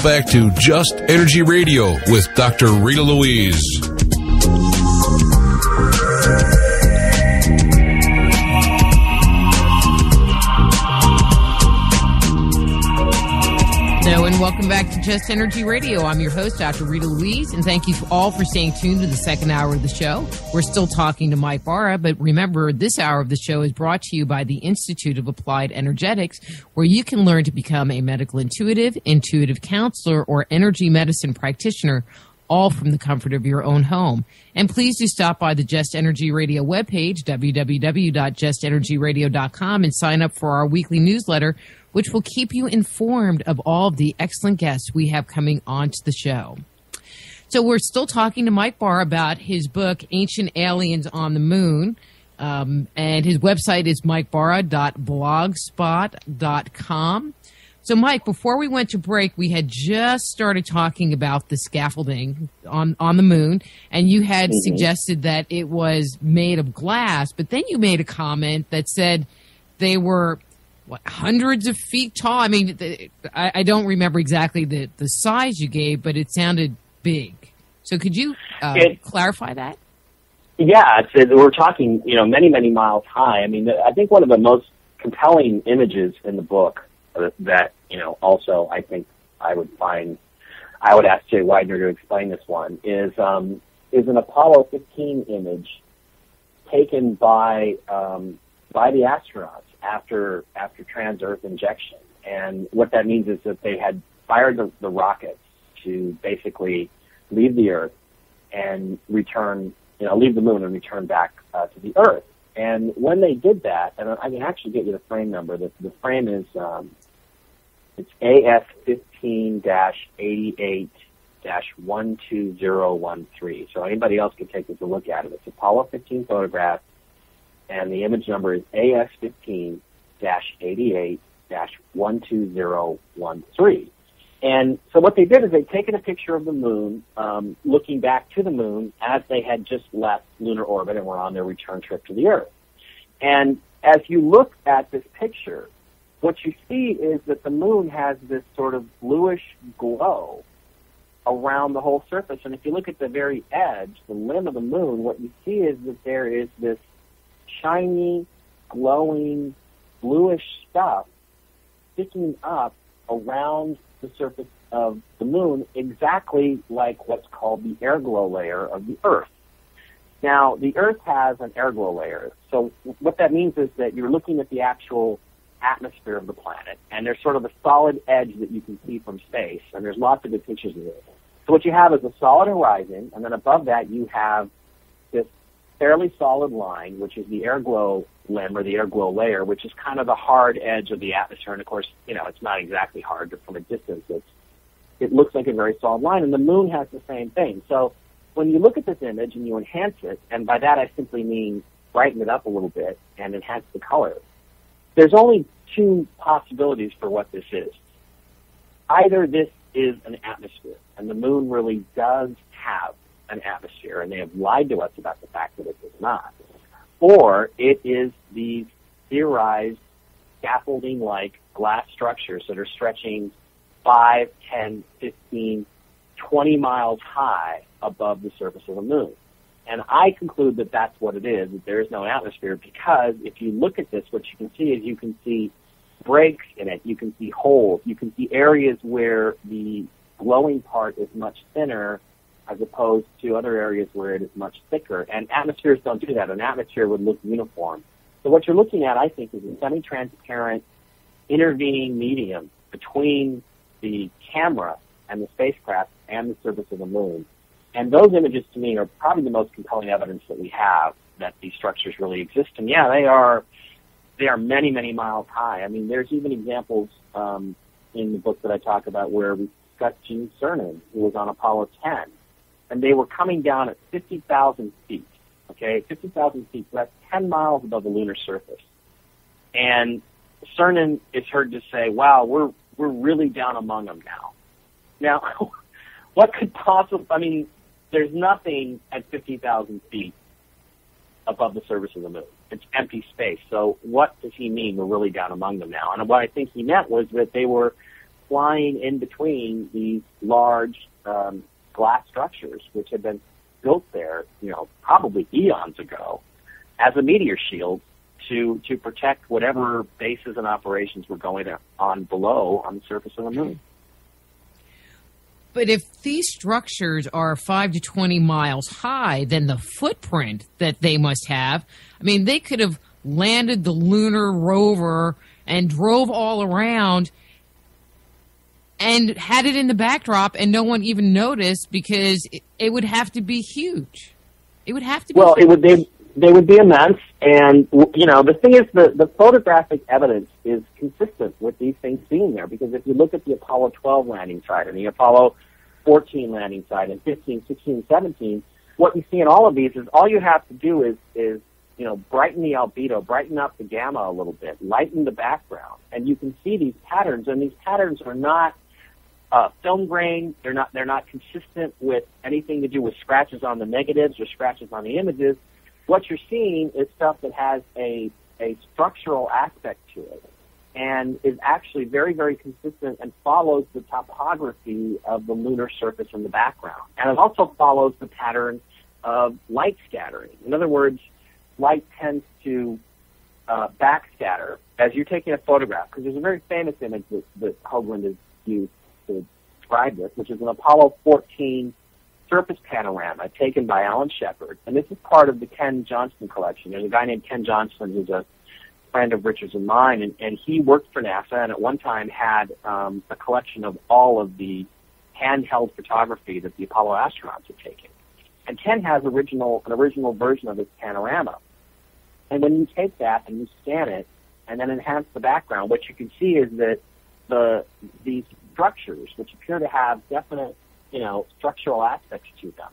back to Just Energy Radio with Dr. Rita Louise. Hello and welcome back to Just Energy Radio. I'm your host, Dr. Rita Louise, and thank you all for staying tuned to the second hour of the show. We're still talking to Mike Bara, but remember, this hour of the show is brought to you by the Institute of Applied Energetics, where you can learn to become a medical intuitive, intuitive counselor, or energy medicine practitioner, all from the comfort of your own home. And please do stop by the Just Energy Radio webpage, www.justenergyradio.com, and sign up for our weekly newsletter, which will keep you informed of all of the excellent guests we have coming onto the show. So we're still talking to Mike Bara about his book, Ancient Aliens on the Moon, and his website is mikebara.blogspot.com. So, Mike, before we went to break, we had just started talking about the scaffolding on the moon, and you had suggested that it was made of glass, but then you made a comment that said they were hundreds of feet tall. I mean, I don't remember exactly the size you gave, but it sounded big. So could you clarify that? Yeah, we're talking, many, many miles high. I mean, I think one of the most compelling images in the book that, also I think I would ask Jay Widener to explain this one, is an Apollo 15 image taken by the astronauts after trans-Earth injection. And what that means is that they had fired the rockets to basically leave the Earth and return, leave the moon and return back to the Earth. And when they did that, and I can actually get you the frame number, the frame is, it's AS15-88-12013. So anybody else can take a look at it. It's Apollo 15 photograph, and the image number is AS15-88-12013. And so what they did is they'd taken a picture of the moon, looking back to the moon as they had just left lunar orbit and were on their return trip to the Earth. And as you look at this picture, what you see is that the moon has this sort of bluish glow around the whole surface. And if you look at the very edge, the limb of the moon, what you see is that there is this shiny, glowing, bluish stuff sticking up around the surface of the moon, exactly like what's called the airglow layer of the Earth. Now, the Earth has an airglow layer. So what that means is that you're looking at the actual atmosphere of the planet, and there's sort of a solid edge that you can see from space, and there's lots of good pictures of it. So what you have is a solid horizon, and then above that you have this fairly solid line, which is the airglow limb or the airglow layer, which is kind of the hard edge of the atmosphere. And of course, it's not exactly hard, but from a distance, it looks like a very solid line. And the moon has the same thing. So when you look at this image and you enhance it, and by that I simply mean brighten it up a little bit and enhance the color, there's only two possibilities for what this is. Either this is an atmosphere, and the moon really does have an atmosphere, and they have lied to us about the fact that it does not. Or it is these theorized scaffolding-like glass structures that are stretching 5, 10, 15, 20 miles high above the surface of the moon. And I conclude that that's what it is, that there is no atmosphere, because if you look at this, what you can see is you can see breaks in it, you can see holes, you can see areas where the glowing part is much thinner as opposed to other areas where it is much thicker. And atmospheres don't do that. An atmosphere would look uniform. So what you're looking at, I think, is a semi-transparent intervening medium between the camera and the spacecraft and the surface of the moon. And those images, to me, are probably the most compelling evidence that we have that these structures really exist. And yeah, they are many, many miles high. I mean, there's even examples in the book that I talk about where we discussed Gene Cernan, who was on Apollo 10. And they were coming down at 50,000 feet, okay? 50,000 feet, so that's 10 miles above the lunar surface. And Cernan is heard to say, wow, we're really down among them now. Now, what could possibly, I mean, there's nothing at 50,000 feet above the surface of the moon. It's empty space. So what does he mean we're really down among them now? And what I think he meant was that they were flying in between these large glass structures, which had been built there, probably eons ago, as a meteor shield to protect whatever bases and operations were going on below on the surface of the moon. But if these structures are 5 to 20 miles high, then the footprint that they must have, I mean, they could have landed the lunar rover and drove all around and had it in the backdrop and no one even noticed, because it would have to be huge. It would have to be huge. They would be immense, and, the thing is, the photographic evidence is consistent with these things being there, because if you look at the Apollo 12 landing site and the Apollo 14 landing site and 15, 16, 17, what you see in all of these is all you have to do is brighten the albedo, brighten up the gamma a little bit, lighten the background, and you can see these patterns, and these patterns are not film grain. They're not consistent with anything to do with scratches on the negatives or scratches on the images. What you're seeing is stuff that has a structural aspect to it and is actually very, very consistent and follows the topography of the lunar surface in the background. And it also follows the pattern of light scattering. In other words, light tends to backscatter as you're taking a photograph, because there's a very famous image that Hoagland has used to describe this, which is an Apollo 14 surface panorama taken by Alan Shepard. And this is part of the Ken Johnston collection. There's a guy named Ken Johnston who's a friend of Richard's and mine, and he worked for NASA and at one time had a collection of all of the handheld photography that the Apollo astronauts had taken. And Ken has an original version of this panorama. And when you take that and you scan it and then enhance the background, what you can see is that these structures, which appear to have definite, structural aspects to them,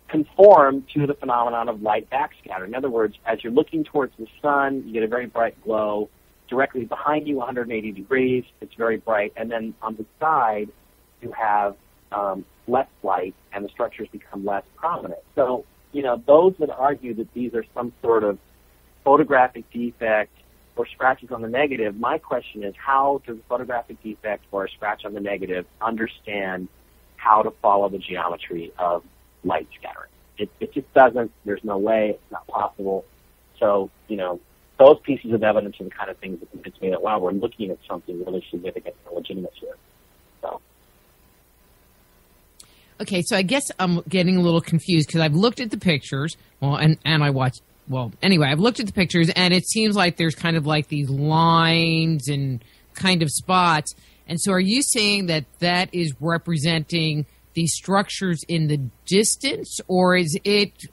conform to the phenomenon of light backscatter. In other words, as you're looking towards the sun, you get a very bright glow. Directly behind you, 180 degrees, it's very bright. And then on the side, you have less light, and the structures become less prominent. So, those that argue that these are some sort of photographic defect or scratches on the negative, my question is, how does a photographic defect or a scratch on the negative understand how to follow the geometry of light scattering? It just doesn't. There's no way. It's not possible. So, those pieces of evidence are the kind of things that convince me that, wow, we're looking at something really significant and legitimate here. So. Okay, so I guess I'm getting a little confused because I've looked at the pictures, I've looked at the pictures, and it seems like there's kind of like these lines and kind of spots. And so are you saying that is representing the structures in the distance, or is it,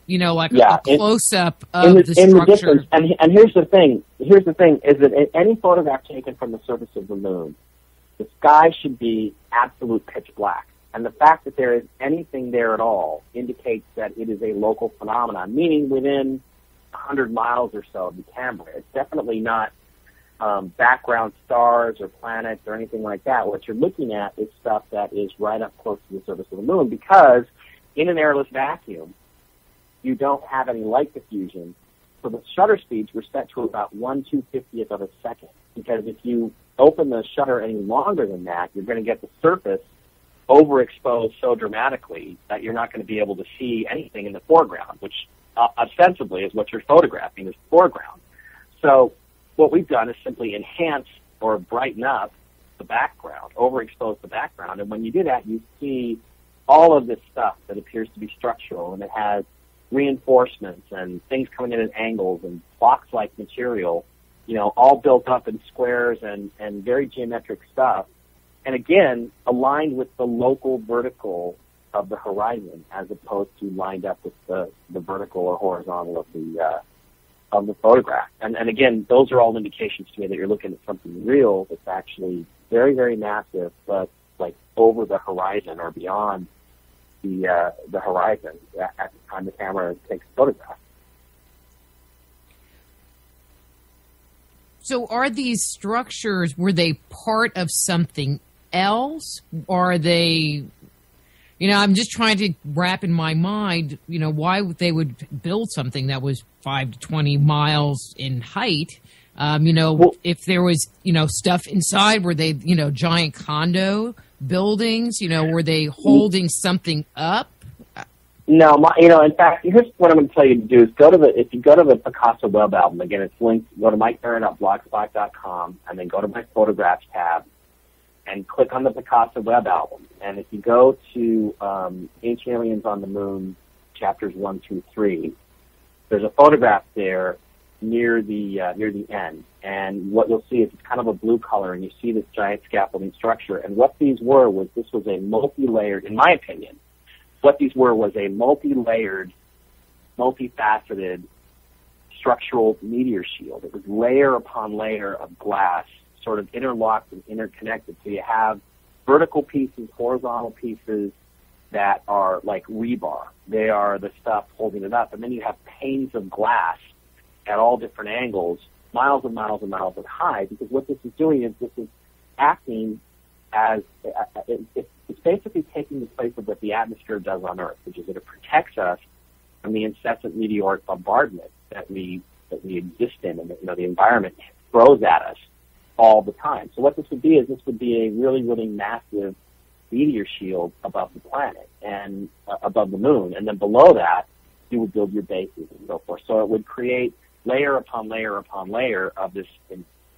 a close-up of the structure? In the distance. And here's the thing, is that in any photograph taken from the surface of the moon, the sky should be absolute pitch black. And the fact that there is anything there at all indicates that it is a local phenomenon, meaning within 100 miles or so of the camera. It's definitely not background stars or planets or anything like that. What you're looking at is stuff that is right up close to the surface of the moon, because in an airless vacuum, you don't have any light diffusion. So the shutter speeds were set to about 1/250th of a second, because if you open the shutter any longer than that, you're going to get the surface overexposed so dramatically that you're not going to be able to see anything in the foreground, which ostensibly is what you're photographing, is the foreground. So what we've done is simply enhance or brighten up the background, overexpose the background, and when you do that, you see all of this stuff that appears to be structural, and it has reinforcements and things coming in at angles and box-like material, all built up in squares and very geometric stuff. And again, aligned with the local vertical of the horizon, as opposed to lined up with the vertical or horizontal of the photograph. And again, those are all indications to me that you're looking at something real that's actually very, very massive, but like over the horizon or beyond the horizon at the time the camera takes a photograph. So are these structures, were they part of something else? Or are they, I'm just trying to wrap in my mind, why they would build something that was 5 to 20 miles in height, If there was, stuff inside, were they, giant condo buildings? Were they holding something up? No, in fact, here's what I'm going to tell you to do is if you go to the Picasso web album, again, it's linked, go to mikebarron.blogspot.com, and then go to my photographs tab and click on the Picasso web album. And if you go to Ancient Aliens on the Moon, chapters 1, 2, 3, there's a photograph there near the end. And what you'll see is it's kind of a blue color, and you see this giant scaffolding structure. And what these were was this was a multi-layered, in my opinion, what these were was a multi-layered, multifaceted structural meteor shield. It was layer upon layer of glass, sort of interlocked and interconnected. So you have vertical pieces, horizontal pieces that are like rebar. They are the stuff holding it up. And then you have panes of glass at all different angles, miles and miles and miles high, because what this is doing is this is acting as it's basically taking the place of what the atmosphere does on Earth, which is that it protects us from the incessant meteoric bombardment that we exist in, and the environment throws at us all the time. So what this would be is this would be a really, really massive meteor shield above the planet and above the moon, and then below that you would build your bases and so forth. So it would create layer upon layer upon layer of this,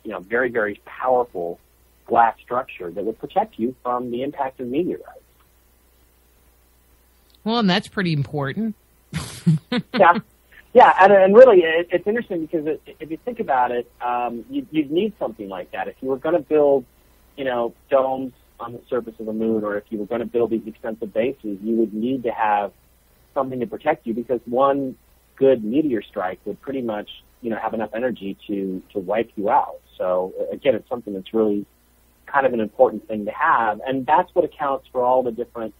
very, very powerful glass structure that would protect you from the impact of meteorites. Well, and that's pretty important. Yeah, and really, it's interesting because if you think about it, you'd need something like that. If you were going to build, domes on the surface of the moon, or if you were going to build these expensive bases, you would need to have something to protect you, because one good meteor strike would pretty much, have enough energy to wipe you out. So again, it's something that's really kind of an important thing to have, and that's what accounts for all the different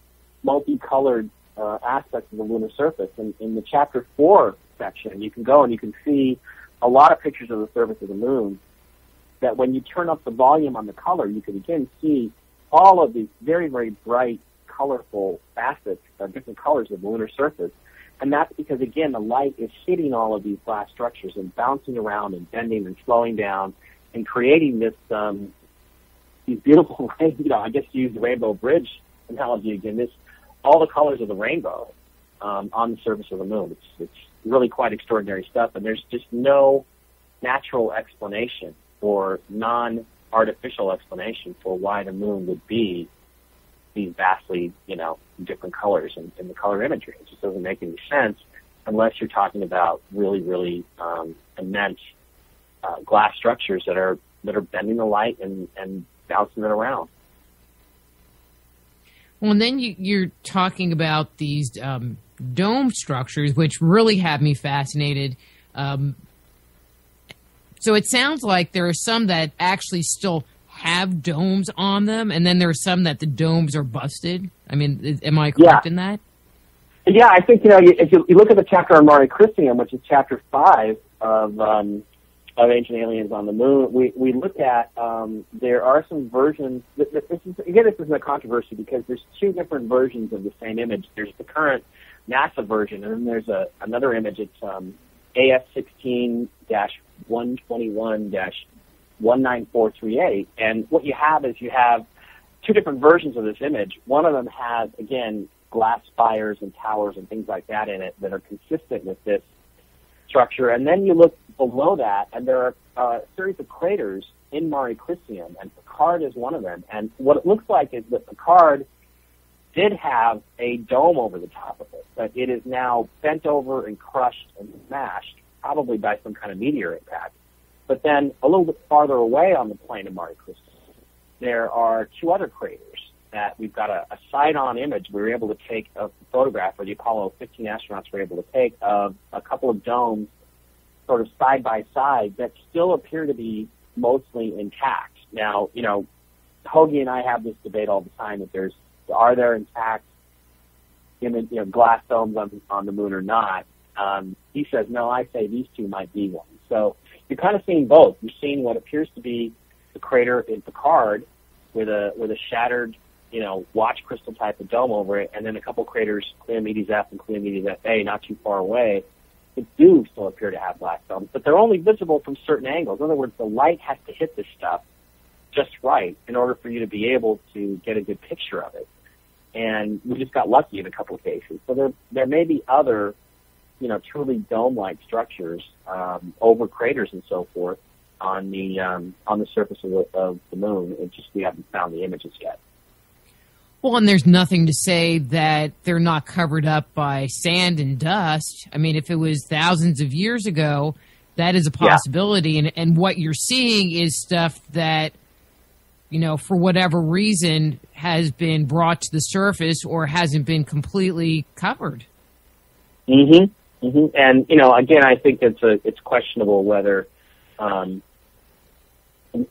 multicolored aspects of the lunar surface. And in the chapter 4 section, you can go and you can see a lot of pictures of the surface of the moon that when you turn up the volume on the color, you can again see all of these very, very bright, colorful facets of different colors of the lunar surface. And that's because, again, the light is hitting all of these glass structures and bouncing around and bending and slowing down and creating this these beautiful, I guess to use the Rainbow Bridge analogy again, all the colors of the rainbow on the surface of the moon. It's really quite extraordinary stuff, and there's just no natural explanation or non-artificial explanation for why the moon would be these vastly, different colors in the color imagery. It just doesn't make any sense unless you're talking about really, really immense glass structures that are bending the light and bouncing it around. Well, and then you're talking about these dome structures, which really have me fascinated. So it sounds like there are some that actually still have domes on them, and then there are some that the domes are busted. I mean, am I correct in that? Yeah, I think, if you look at the chapter on Mare Crisium, which is chapter 5 of Ancient Aliens on the Moon, we look at, there are some versions, this isn't a controversy because there's two different versions of the same image. There's the current NASA version, and then there's another image. It's AS16-121-19438. And what you have is you have two different versions of this image. One of them has, again, glass spires and towers and things like that in it that are consistent with this structure. And then you look below that, and there are a series of craters in Mare Crisium, and Picard is one of them. And what it looks like is that Picard did have a dome over the top of it, but it is now bent over and crushed and smashed, probably by some kind of meteor impact. But then a little bit farther away on the plane of Mare Crisium, there are two other craters that we've got a side-on image we were able to take of the photograph, or the Apollo 15 astronauts were able to take, of a couple of domes sort of side by side that still appear to be mostly intact. Now, Hoagie and I have this debate all the time that are there intact glass domes on the moon or not? He says, no, I say these two might be one. So you're kind of seeing both. You're seeing what appears to be the crater in Picard with a shattered, watch crystal type of dome over it, and then a couple craters, Cleomedes F and Cleomedes FA, not too far away, that do still appear to have black domes, but they're only visible from certain angles. In other words, the light has to hit this stuff just right in order for you to be able to get a good picture of it. And we just got lucky in a couple of cases. So there may be other, truly dome-like structures over craters and so forth on the surface of the moon. It's just we haven't found the images yet. Well, and there's nothing to say that they're not covered up by sand and dust. I mean, if it was thousands of years ago, that is a possibility. Yeah. And what you're seeing is stuff that, for whatever reason has been brought to the surface or hasn't been completely covered. Mm-hmm. Mm-hmm. And, again, I think it's questionable whether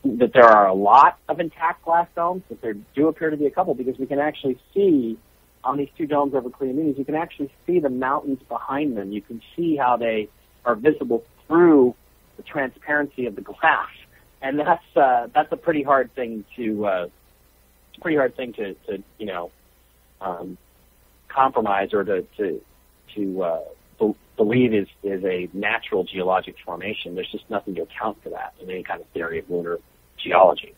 that there are a lot of intact glass domes, but there do appear to be a couple, because we can actually see on these two domes over Cleomenes, you can actually see the mountains behind them. You can see how they are visible through the transparency of the glass, and that's a pretty hard thing to compromise or to believe is a natural geologic formation. There's just nothing to account for that in any kind of theory of lunar geology.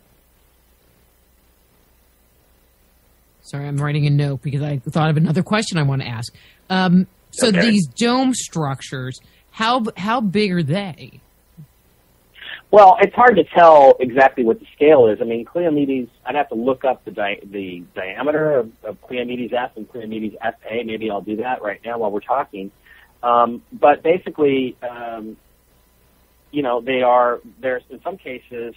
Sorry, I'm writing a note because I thought of another question I want to ask. So okay. These dome structures, how big are they? Well, it's hard to tell exactly what the scale is. I mean, Cleomenes, I'd have to look up the diameter of Cleomenes F and Cleomenes FA. Maybe I'll do that right now while we're talking. But basically, there's in some cases,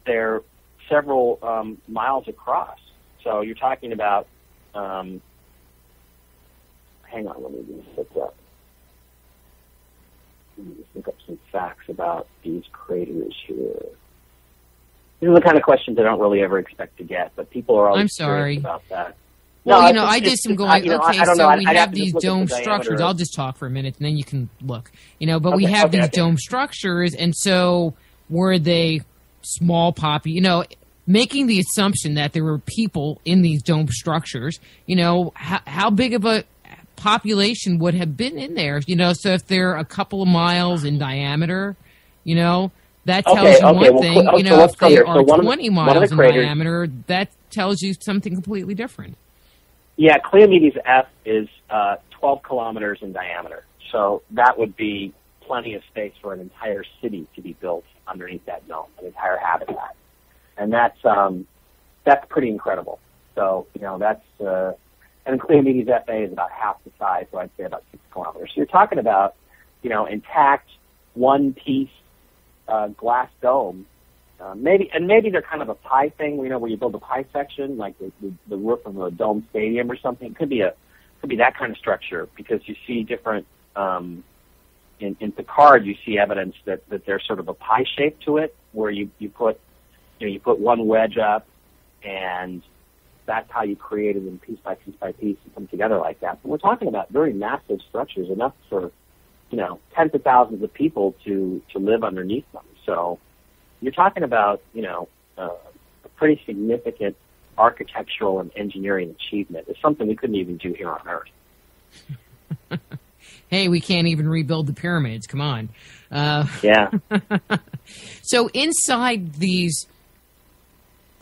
they're several miles across. So you're talking about, hang on, let me just look up. Let me just look up some facts about these craters here. These are the kind of questions I don't really ever expect to get, but people are always curious about that. Well, I did some going, okay, so we have these dome structures. I'll just talk for a minute, and then you can look. But we have these dome structures, and so were they small making the assumption that there were people in these dome structures, how big of a population would have been in there? So if they're a couple of miles in diameter, that tells you one thing. If they are 20 miles in diameter, that tells you something completely different. Yeah, Cleomenes F is 12 kilometers in diameter, so that would be plenty of space for an entire city to be built underneath that dome, an entire habitat, and that's pretty incredible. So and Cleomenes FA is about half the size, so I'd say about 6 kilometers. So you're talking about intact one-piece glass dome. Maybe they're kind of a pie thing, where you build a pie section, like the roof of a dome stadium or something. It could be that kind of structure, because you see different in Picard, you see evidence that there's sort of a pie shape to it, where you put one wedge up, and that's how you create them piece by piece by piece and come together like that. But we're talking about very massive structures, enough for tens of thousands of people to live underneath them. So you're talking about, a pretty significant architectural and engineering achievement. It's something we couldn't even do here on Earth. Hey, we can't even rebuild the pyramids. Come on. Yeah. So inside these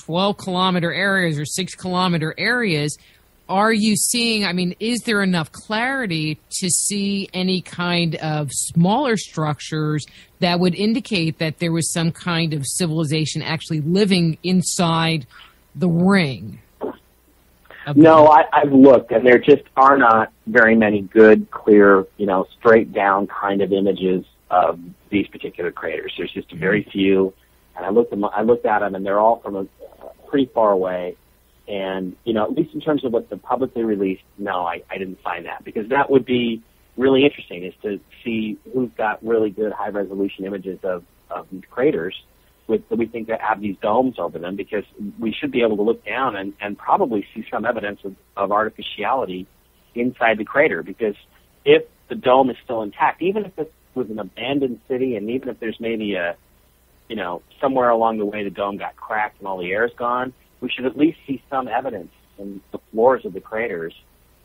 12-kilometer areas or 6-kilometer areas, are you seeing, is there enough clarity to see any kind of smaller structures that would indicate that there was some kind of civilization actually living inside the ring? No, I've looked, and there just are not very many good, clear, straight down kind of images of these particular craters. There's just very few, and I looked at them, and they're all from pretty far away. And, at least in terms of what's been publicly released, no, I didn't find that, because that would be really interesting, is to see who's got really good high-resolution images of these craters that we think that have these domes over them, because we should be able to look down and probably see some evidence of artificiality inside the crater, because if the dome is still intact, even if it was an abandoned city, and even if there's maybe somewhere along the way the dome got cracked and all the air is gone, we should at least see some evidence in the floors of the craters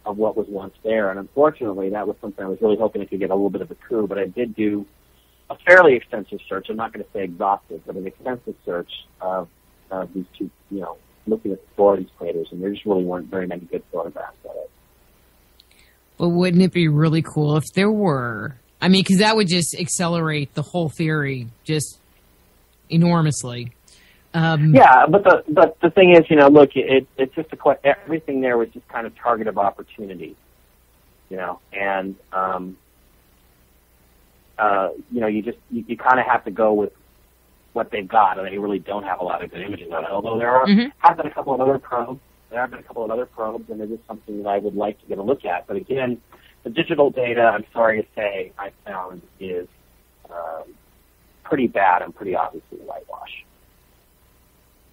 of what was once there. And unfortunately, that was something I was really hoping I could get a little bit of a coup, but I did do a fairly extensive search. I'm not going to say exhaustive, but an extensive search of these two, looking at the floor of these craters, and there just really weren't very many good photographs of it. Well, wouldn't it be really cool if there were? I mean, because that would just accelerate the whole theory just enormously. Yeah, but the thing is, look, it's just everything there was just kind of target of opportunity, and you kind of have to go with what they've got, and they really don't have a lot of good images on it. Although there have been a couple of other probes. There have been a couple of other probes, and it is something that I would like to get a look at. But again, the digital data, I'm sorry to say, I found is pretty bad and pretty obviously whitewash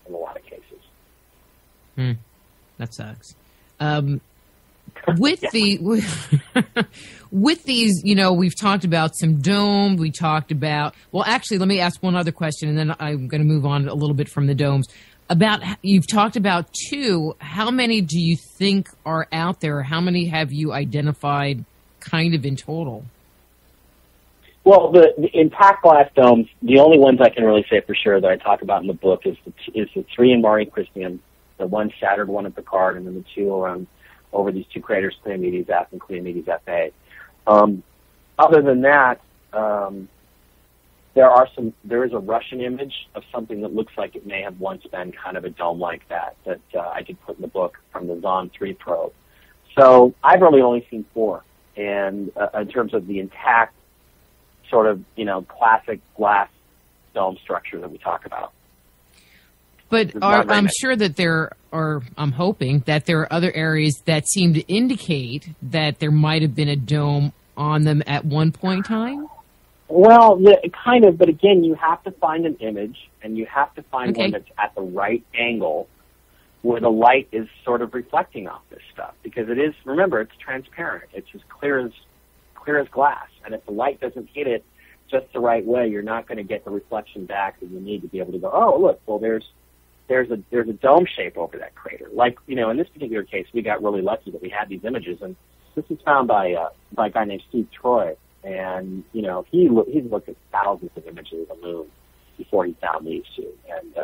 in a lot of cases. That sucks. With these, we've talked about some domes. We talked about, well, actually, let me ask one other question, and then I'm going to move on a little bit from the domes. You've talked about 2. How many do you think are out there? How many have you identified kind of in total? Well, the intact glass domes, the only ones I can really say for sure that I talk about in the book is the 3 in Mare Crisium, the one shattered one at Picard, and then the 2 around over these 2 craters, Cleomedes F and Cleomedes FA. Other than that, there is a Russian image of something that looks like it may have once been kind of a dome like that I did put in the book from the Zond 3 probe. So I've really only seen 4, and in terms of the intact sort of, classic glass dome structure that we talk about. But I'm sure that I'm hoping that there are other areas that seem to indicate that there might have been a dome on them at one point in time? Well, kind of, but again, you have to find an image, and you have to find one that's at the right angle where the light is sort of reflecting off this stuff. Because it is, remember, it's transparent. It's as clear as glass. And if the light doesn't hit it just the right way, you're not going to get the reflection back that you need to be able to go, oh, look, well, there's a dome shape over that crater. Like, in this particular case, we got really lucky that we had these images, and this was found by a guy named Steve Troy, and he's looked at thousands of images of the moon before he found these 2, and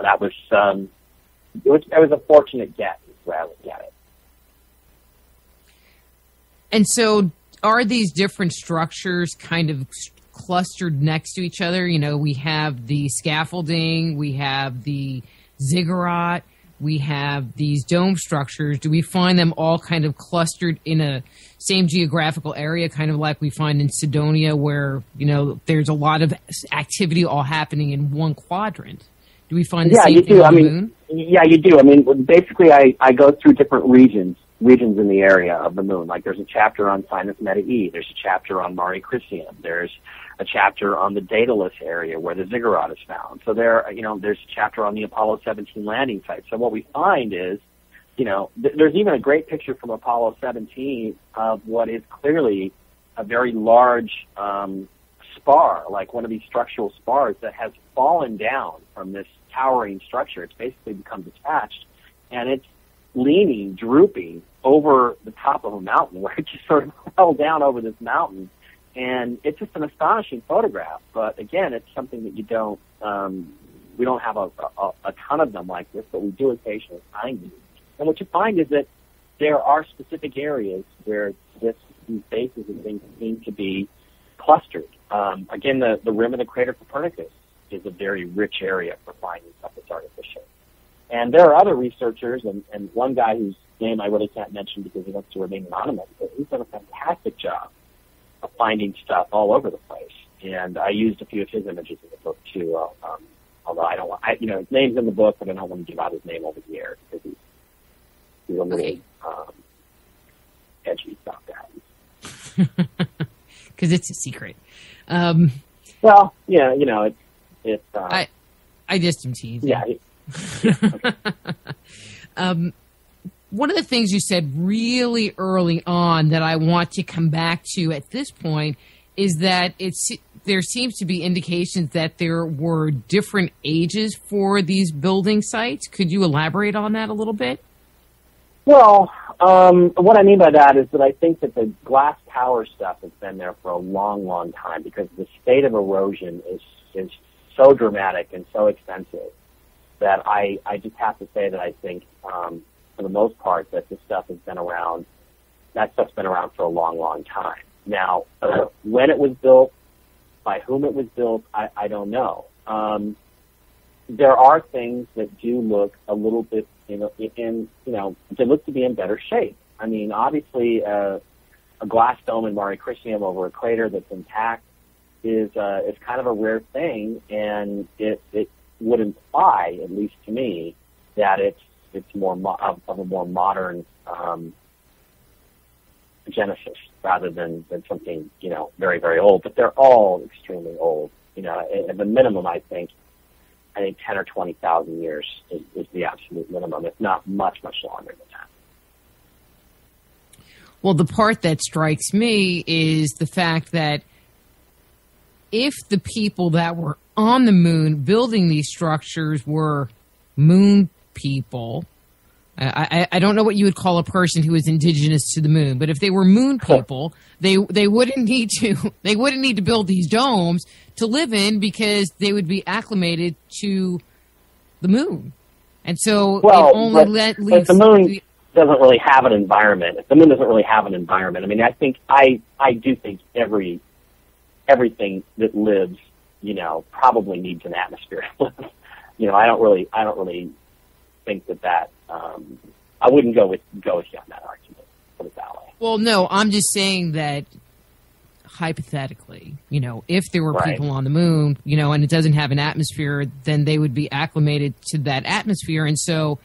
that was it was a fortunate get, is the way I look at it. And so, are these different structures kind of clustered next to each other? We have the scaffolding, we have the ziggurat, we have these dome structures. Do we find them all kind of clustered in a same geographical area, kind of like we find in Sidonia, where, there's a lot of activity all happening in one quadrant? Do we find the same thing on the moon? Yeah, you do. Basically, I go through different regions in the area of the moon. Like, there's a chapter on Sinus Meta-E. There's a chapter on Mare Crisium. There's a chapter on the Daedalus area where the ziggurat is found. So there's a chapter on the Apollo 17 landing site. So what we find is, there's even a great picture from Apollo 17 of what is clearly a very large spar, like one of these structural spars that has fallen down from this towering structure. It's basically become detached, and it's leaning, drooping over the top of a mountain where it just sort of fell down over this mountain. And it's just an astonishing photograph. But again, it's something that we don't have a ton of them like this, but we do occasionally find them. And what you find is that there are specific areas where these bases and things seem to be clustered. Again, the rim of the crater Copernicus is a very rich area for finding stuff that's artificial. And there are other researchers, and one guy whose name I really can't mention because he wants to remain anonymous, but he's done a fantastic job of finding stuff all over the place. And I used a few of his images in the book too, although I don't want, his name's in the book, but I don't want to give out his name over the air because he's a little edgy about that. Because it's a secret. Well, yeah, it's. I just am teasing. Yeah. One of the things you said really early on that I want to come back to at this point is that there seems to be indications that there were different ages for these building sites. Could you elaborate on that a little bit? Well, what I mean by that is that I think that the glass tower stuff has been there for a long, long time because the state of erosion is so dramatic and so extensive that I just have to say that I think, for the most part, that this stuff has been around. That stuff's been around for a long, long time. Now, when it was built, by whom it was built, I don't know. There are things that do look a little bit, they look to be in better shape. I mean, obviously, a glass dome in Mare Crisium over a crater that's intact is kind of a rare thing, and it would imply, at least to me, that it's more of a more modern genesis rather than something very, very old. But they're all extremely old. At the minimum, I think 10 or 20,000 years is the absolute minimum, if not much, much longer than that. Well, the part that strikes me is the fact that if the people that were on the moon building these structures were moon people, I don't know what you would call a person who is indigenous to the moon, but if they were moon people, they wouldn't need to build these domes to live in because they would be acclimated to the moon, and so but leaves the moon doesn't really have an environment. If the moon doesn't really have an environment, I mean, I do think everything that lives, probably needs an atmosphere. I don't really think that. I wouldn't go with you on that argument. Put it that way. Well, no, I'm just saying that hypothetically, if there were people on the moon, and it doesn't have an atmosphere, then they would be acclimated to that atmosphere, and so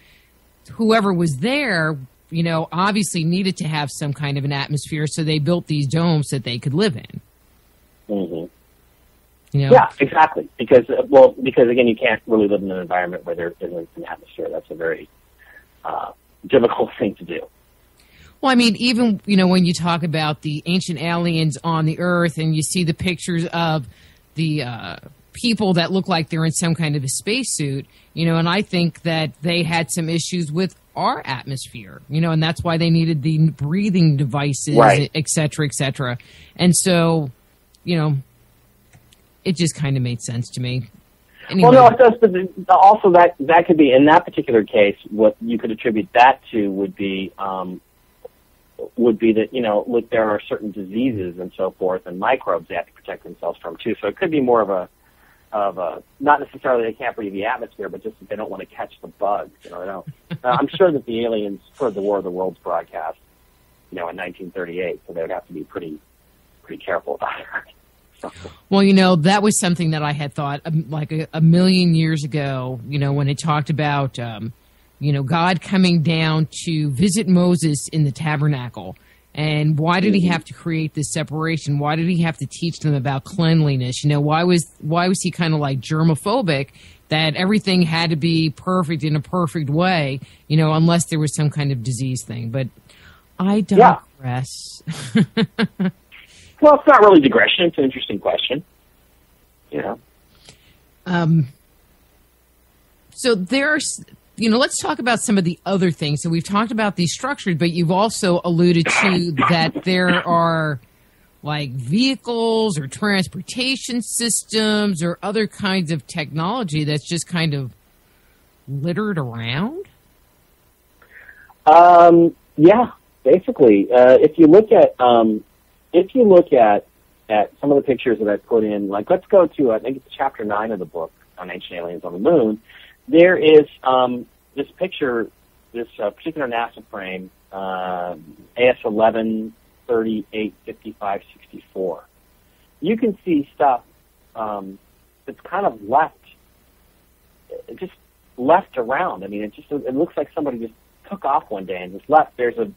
whoever was there, obviously needed to have some kind of an atmosphere, so they built these domes that they could live in. Mm-hmm. Yeah, exactly. Because again, you can't really live in an environment where there isn't an atmosphere. That's a very difficult thing to do. Well, I mean, even, when you talk about the ancient aliens on the Earth and you see the pictures of the people that look like they're in some kind of a spacesuit, and I think that they had some issues with our atmosphere, and that's why they needed the breathing devices, et cetera, et cetera. And so, it just kind of made sense to me. Anyway. Well, no, it does, but also that could be, in that particular case, what you could attribute that to would be that, look, there are certain diseases and so forth and microbes they have to protect themselves from too. So it could be more of a not necessarily they can't breathe the atmosphere, but just that they don't want to catch the bugs. I'm sure that the aliens heard the War of the Worlds broadcast, in 1938, so they would have to be pretty careful about it. Well, that was something that I had thought like a million years ago, when it talked about, God coming down to visit Moses in the tabernacle. And why did he have to create this separation? Why did he have to teach them about cleanliness? Why was he kind of like germophobic that everything had to be perfect in a perfect way, unless there was some kind of disease thing? But I digress. Yeah. Well, it's not really digression. It's an interesting question. So there's, let's talk about some of the other things. So we've talked about these structures, but you've also alluded to that there are like vehicles or transportation systems or other kinds of technology that's just kind of littered around. Yeah, basically, if you look at some of the pictures that I put in, like let's go to, I think it's chapter 9 of the book on Ancient Aliens on the Moon. There is this picture, this particular NASA frame, AS11 3855 64. You can see stuff that's kind of just left around. I mean, it looks like somebody just took off one day and just left. There's a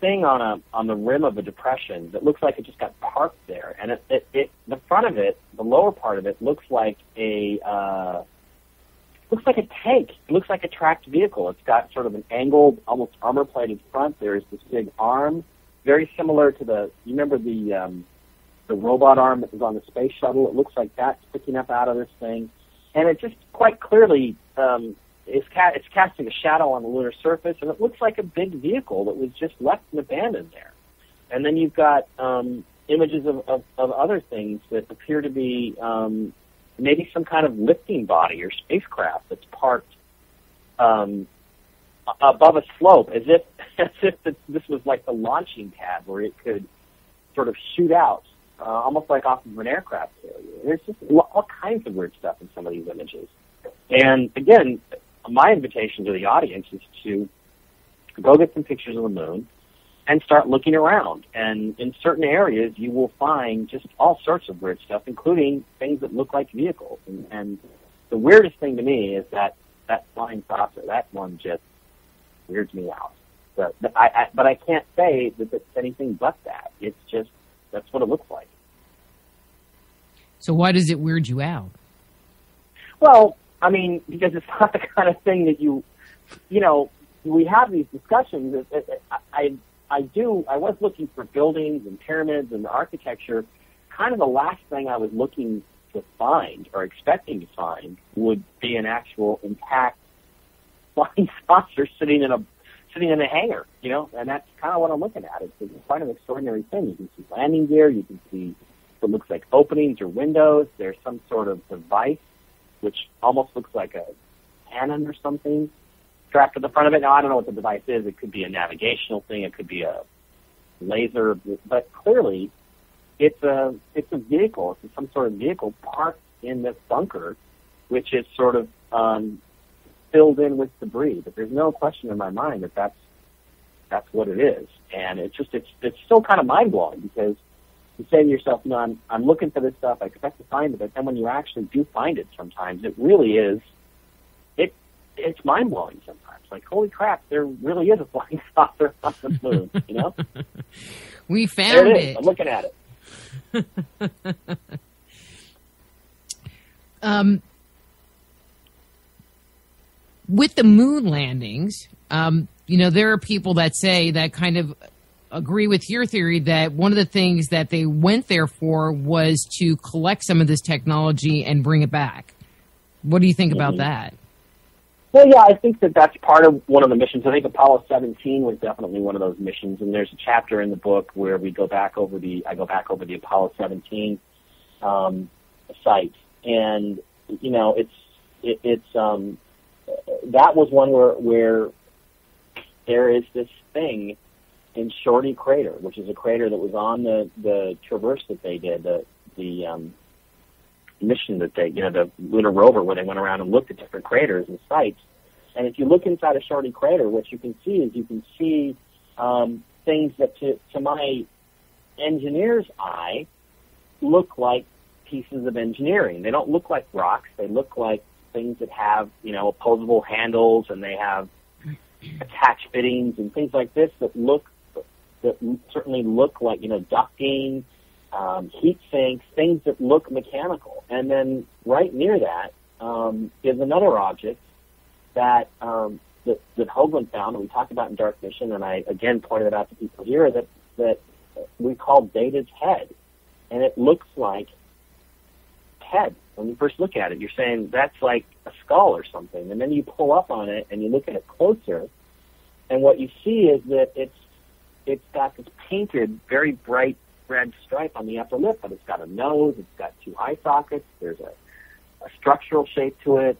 thing on the rim of a depression that looks like it just got parked there, and the front of it, the lower part of it, looks like a tank. It looks like a tracked vehicle. It's got sort of an angled, almost armor-plated front. There's this big arm, very similar to you remember the robot arm that was on the space shuttle? It looks like that sticking up out of this thing, and it just quite clearly it's casting a shadow on the lunar surface, and it looks like a big vehicle that was just left and abandoned there. And then you've got images of other things that appear to be maybe some kind of lifting body or spacecraft that's parked above a slope, as if this was like the launching pad where it could sort of shoot out, almost like off of an aircraft carrier. There's just all kinds of weird stuff in some of these images. And again, my invitation to the audience is to go get some pictures of the moon and start looking around. And in certain areas, you will find just all sorts of weird stuff, including things that look like vehicles. And the weirdest thing to me is that flying saucer, that one just weirds me out. But I can't say that it's anything but that. It's just, that's what it looks like. So why does it weird you out? Well, I mean, because it's not the kind of thing that you know, we have these discussions. I was looking for buildings and pyramids and architecture. Kind of the last thing I was looking to find or expecting to find would be an actual intact flying saucer sitting in a hangar, you know, and that's kind of what I'm looking at. It's quite an extraordinary thing. You can see landing gear, you can see what looks like openings or windows. There's some sort of device which almost looks like a cannon or something strapped to the front of it. Now, I don't know what the device is. It could be a navigational thing. It could be a laser. But clearly, it's a vehicle. It's some sort of vehicle parked in this bunker, which is sort of filled in with debris. But there's no question in my mind that that's what it is. And it's still kind of mind-blowing because you say to yourself, you know, I'm looking for this stuff. I expect to find it. But then when you actually do find it sometimes, it really is, it's mind-blowing sometimes. Like, holy crap, there really is a flying saucer on the moon, you know? We found there it is. it. I'm looking at it. With the moon landings, you know, there are people that say that kind of agree with your theory that one of the things that they went there for was to collect some of this technology and bring it back. What do you think about that? Well, yeah, I think that's part of one of the missions. I think Apollo 17 was definitely one of those missions, and there's a chapter in the book where I go back over the Apollo 17 site, and you know, it's that was one where there is this thing in Shorty Crater, which is a crater that was on the traverse that they did, the mission that they, you know, the lunar rover, where they went around and looked at different craters and sites. And if you look inside a Shorty Crater, what you can see things that to my engineer's eye look like pieces of engineering. They don't look like rocks. They look like things that have, you know, opposable handles, and they have attached fittings and things like this that certainly look like, you know, ducting, heat sinks, things that look mechanical. And then right near that is another object that Hoagland found, and we talked about in Dark Mission, and I again pointed it out to people here, that we call Data's head. And it looks like head. When you first look at it, you're saying that's like a skull or something. And then you pull up on it and you look at it closer, and what you see is that it's got this painted, very bright red stripe on the upper lip, but it's got a nose, it's got two eye sockets, there's a structural shape to it,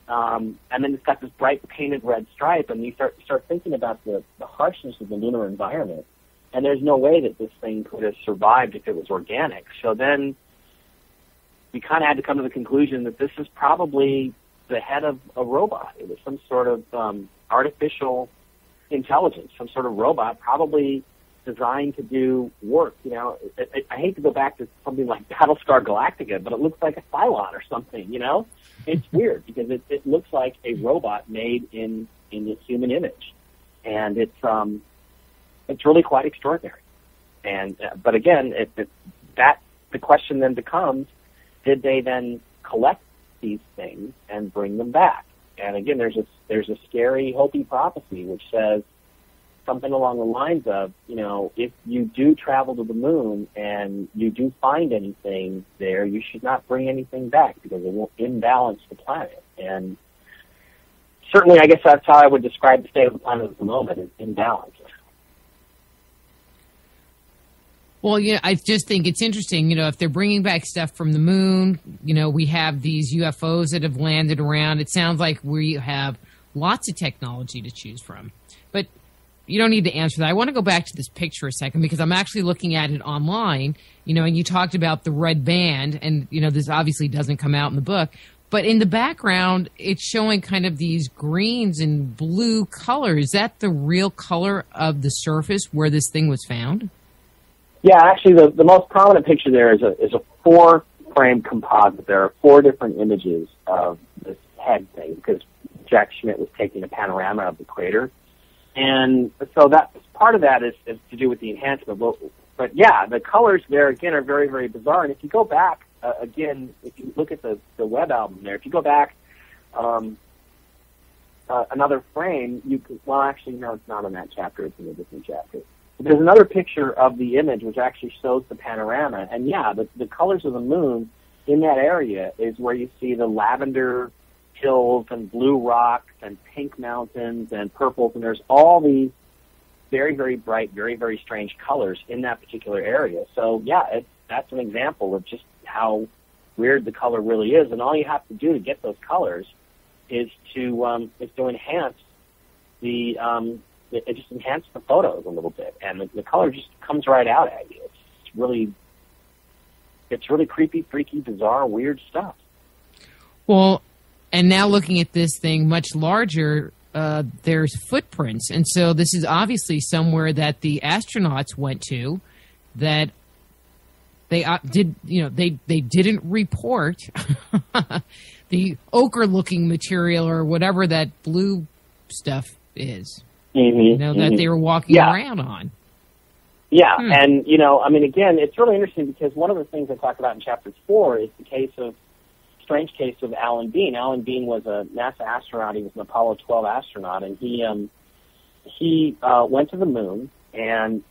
and then it's got this bright painted red stripe, and you start thinking about the harshness of the lunar environment, and there's no way that this thing could have survived if it was organic. So then we kind of had to come to the conclusion that this is probably the head of a robot. It was some sort of artificial intelligence, some sort of robot, probably designed to do work. You know, I hate to go back to something like Battlestar Galactica, but it looks like a Cylon or something, you know? It's weird because it looks like a robot made in this human image. And it's really quite extraordinary. And, but again, the question then becomes, did they then collect these things and bring them back? And again, there's a scary Hopi prophecy which says something along the lines of, you know, if you do travel to the moon and you do find anything there, you should not bring anything back because it will imbalance the planet. And certainly, I guess that's how I would describe the state of the planet at the moment, is imbalance. Well, I just think it's interesting, if they're bringing back stuff from the moon, we have these UFOs that have landed around. It sounds like we have lots of technology to choose from. But you don't need to answer that. I want to go back to this picture a second because I'm actually looking at it online, and you talked about the red band, and, this obviously doesn't come out in the book. But in the background, it's showing kind of these greens and blue colors. Is that the real color of the surface where this thing was found? Yeah, actually, the most prominent picture there is a 4-frame composite. There are 4 different images of this head thing because Jack Schmidt was taking a panorama of the crater. And so that part of that is to do with the enhancement. But yeah, the colors there, again, are very, very bizarre. And if you go back, again, if you look at the web album there, if you go back another frame, you could, well, actually, no, it's not in that chapter. It's in a different chapter. There's another picture of the image which actually shows the panorama. And yeah, the colors of the moon in that area is where you see the lavender hills and blue rocks and pink mountains and purples. And there's all these very, very bright, very, very strange colors in that particular area. So yeah, that's an example of just how weird the color really is. And all you have to do to get those colors is to enhance it just enhances the photos a little bit, and the color just comes right out at you. It's really creepy, freaky, bizarre, weird stuff. Well, and now looking at this thing much larger, there's footprints, and so this is obviously somewhere that the astronauts went to that they they didn't report the ochre-looking material or whatever that blue stuff is. That they were walking around on. Yeah, and, again, it's really interesting because one of the things I talk about in Chapter 4 is the strange case of Alan Bean. Alan Bean was a NASA astronaut. He was an Apollo 12 astronaut, and he went to the moon and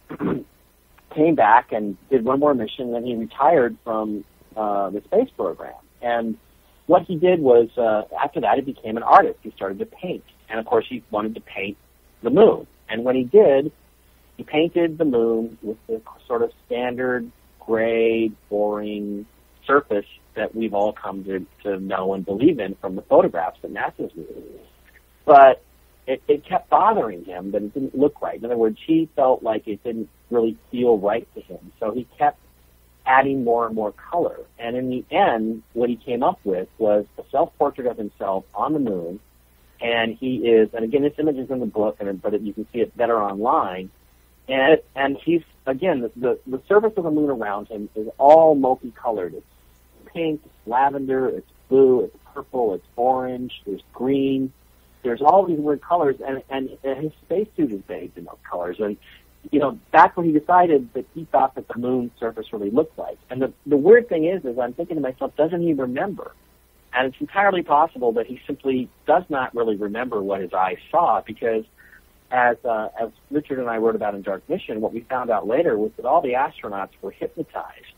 came back and did one more mission, then he retired from the space program. And what he did was, after that, he became an artist. He started to paint. And, of course, he wanted to paint the moon. And when he did, he painted the moon with the sort of standard gray, boring surface that we've all come to know and believe in from the photographs that NASA's released. But it kept bothering him that it didn't look right. In other words, he felt like it didn't really feel right to him. So he kept adding more and more color. And in the end, what he came up with was a self-portrait of himself on the moon. And he is, and again, this image is in the book, but you can see it better online. And he's, again, the surface of the moon around him is all multicolored. It's pink, it's lavender, it's blue, it's purple, it's orange, there's green. There's all these weird colors, and his spacesuit is bathed in those colors. And, that's when he decided that he thought that the moon's surface really looked like. And the weird thing is I'm thinking to myself, doesn't he remember? And it's entirely possible that he simply does not really remember what his eyes saw, because as Richard and I wrote about in Dark Mission, what we found out later was that all the astronauts were hypnotized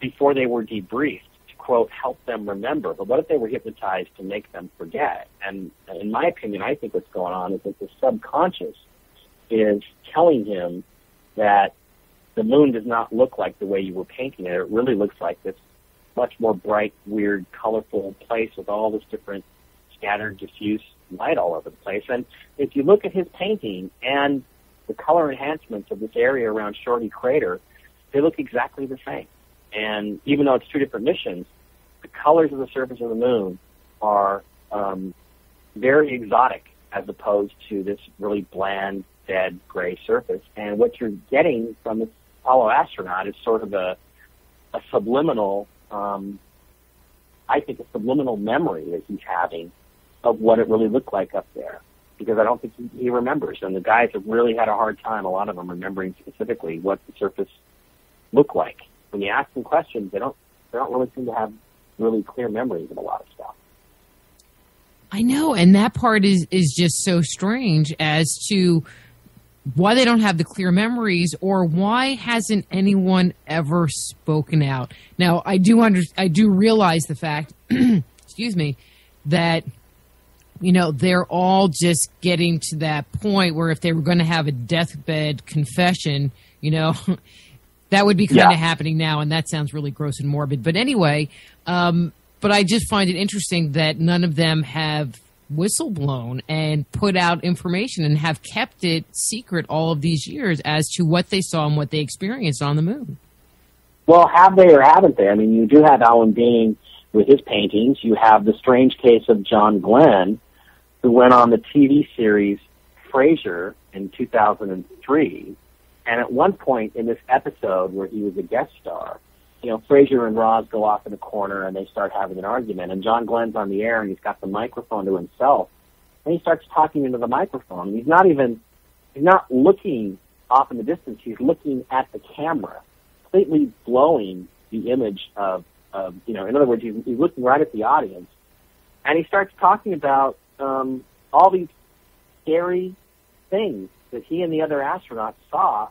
before they were debriefed to, quote, help them remember. But what if they were hypnotized to make them forget? And in my opinion, I think what's going on is that the subconscious is telling him that the moon does not look like the way you were painting it. It really looks like this much more bright, weird, colorful place with all this different scattered, diffuse light all over the place. And if you look at his painting and the color enhancements of this area around Shorty Crater, they look exactly the same. And even though it's 2 different missions, the colors of the surface of the moon are very exotic as opposed to this really bland, dead, gray surface. And what you're getting from this Apollo astronaut is sort of a subliminal I think a subliminal memory that he's having of what it really looked like up there, because I don't think he remembers. And the guys have really had a hard time, a lot of them, remembering specifically what the surface looked like. When you ask them questions, they don't really seem to have really clear memories of a lot of stuff. I know, and that part is just so strange as to why they don't have the clear memories, or why hasn't anyone ever spoken out. Now, I do realize the fact, excuse me, that they're all just getting to that point where if they were going to have a deathbed confession, that would be kind of happening now, and that sounds really gross and morbid. But anyway, but I just find it interesting that none of them have whistleblown and put out information and have kept it secret all of these years as to what they saw and what they experienced on the moon. Well, have they or haven't they? I mean, you do have Alan Bean with his paintings. You have the strange case of John Glenn, who went on the TV series Frasier in 2003. And at one point in this episode where he was a guest star, Frasier and Roz go off in a corner and they start having an argument. And John Glenn's on the air and he's got the microphone to himself. And he starts talking into the microphone. And he's not looking off in the distance. He's looking at the camera, completely blowing the image of in other words, he's looking right at the audience. And he starts talking about all these scary things that he and the other astronauts saw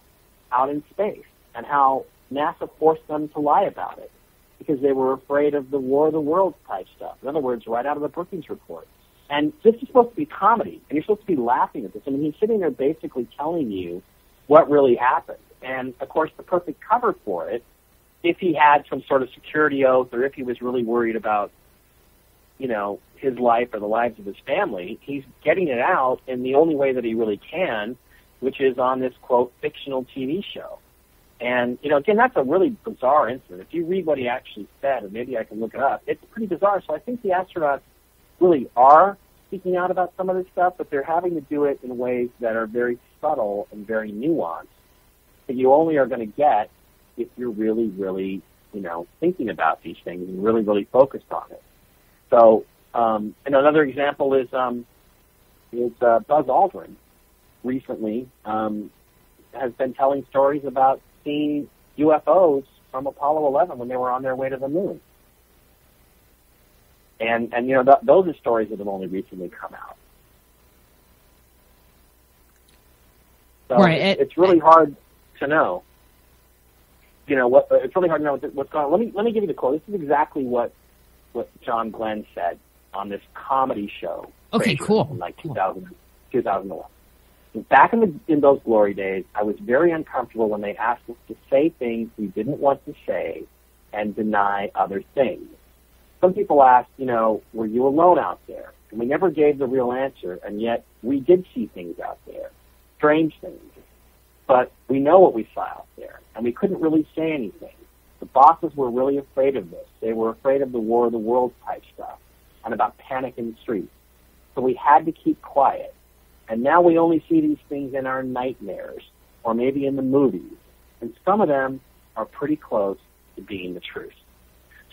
out in space, and how NASA forced them to lie about it because they were afraid of the War of the Worlds type stuff. In other words, right out of the Brookings Report. And this is supposed to be comedy, and you're supposed to be laughing at this. I mean, he's sitting there basically telling you what really happened. And, of course, the perfect cover for it, if he had some sort of security oath or if he was really worried about, his life or the lives of his family, he's getting it out in the only way that he really can, which is on this, quote, fictional TV show. And, again, that's a really bizarre incident. If you read what he actually said, and maybe I can look it up, it's pretty bizarre. So I think the astronauts really are speaking out about some of this stuff, but they're having to do it in ways that are very subtle and very nuanced that you only are going to get if you're really, really, thinking about these things and really, really focused on it. So, and another example is Buzz Aldrin recently has been telling stories about seeing UFOs from Apollo 11 when they were on their way to the moon. And those are stories that have only recently come out. So right. It's really hard to know. It's really hard to know what's going on. Let me give you the quote. This is exactly what John Glenn said on this comedy show. Okay, cool. In 2011. Back in those glory days, I was very uncomfortable when they asked us to say things we didn't want to say and deny other things. Some people asked, were you alone out there? And we never gave the real answer, and yet we did see things out there, strange things. But we know what we saw out there, and we couldn't really say anything. The bosses were really afraid of this. They were afraid of the War of the Worlds type stuff and about panic in the streets. So we had to keep quiet. And now we only see these things in our nightmares or maybe in the movies. And some of them are pretty close to being the truth.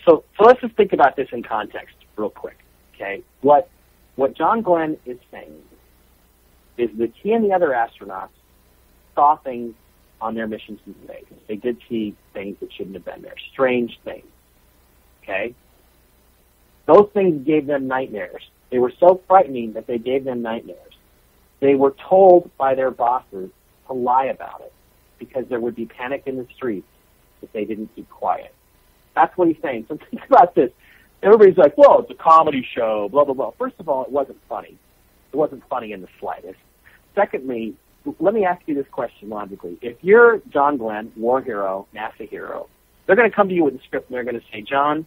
So let's just think about this in context real quick, okay? What John Glenn is saying is that he and the other astronauts saw things on their missions in space. They did see things that shouldn't have been there, strange things, okay? Those things gave them nightmares. They were so frightening that they gave them nightmares. They were told by their bosses to lie about it because there would be panic in the streets if they didn't keep quiet. That's what he's saying. So think about this. Everybody's like, well, it's a comedy show, blah, blah, blah. First of all, it wasn't funny. It wasn't funny in the slightest. Secondly, let me ask you this question logically. If you're John Glenn, war hero, NASA hero, they're going to come to you with a script and they're going to say, John,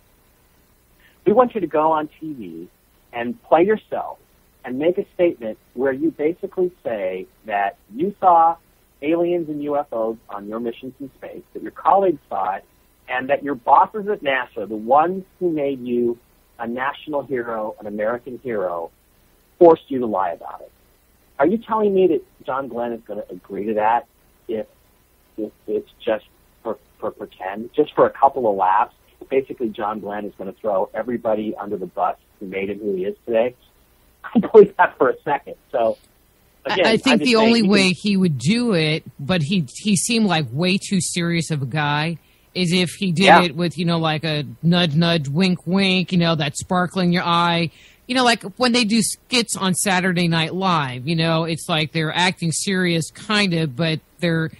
we want you to go on TV and play yourself and make a statement where you basically say that you saw aliens and UFOs on your missions in space, that your colleagues saw it, and that your bosses at NASA, the ones who made you a national hero, an American hero, forced you to lie about it. Are you telling me that John Glenn is going to agree to that if it's just for pretend, just for a couple of laughs? Basically, John Glenn is going to throw everybody under the bus who made him who he is today? I believe that for a second. So, again, I think the only way he would do it, but he seemed like way too serious of a guy, is if he did it with, like a nudge, nudge, wink, wink, that sparkle in your eye. Like when they do skits on Saturday Night Live, it's like they're acting serious, kind of, but they're,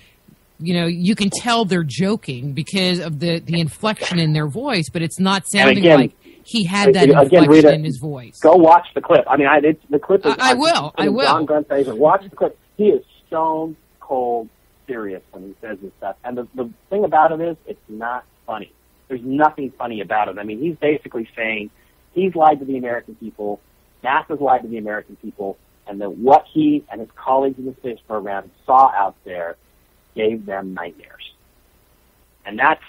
you can tell they're joking because of the inflection in their voice, but it's not sounding like he had that inflection Rita, in his voice. Go watch the clip. I mean, the clip is... I will. John Glenn's face, and watch the clip. He is stone cold serious when he says this stuff. And the thing about it is, it's not funny. There's nothing funny about it. I mean, he's basically saying he's lied to the American people, NASA's lied to the American people, and that what he and his colleagues in the space program saw out there gave them nightmares. And that's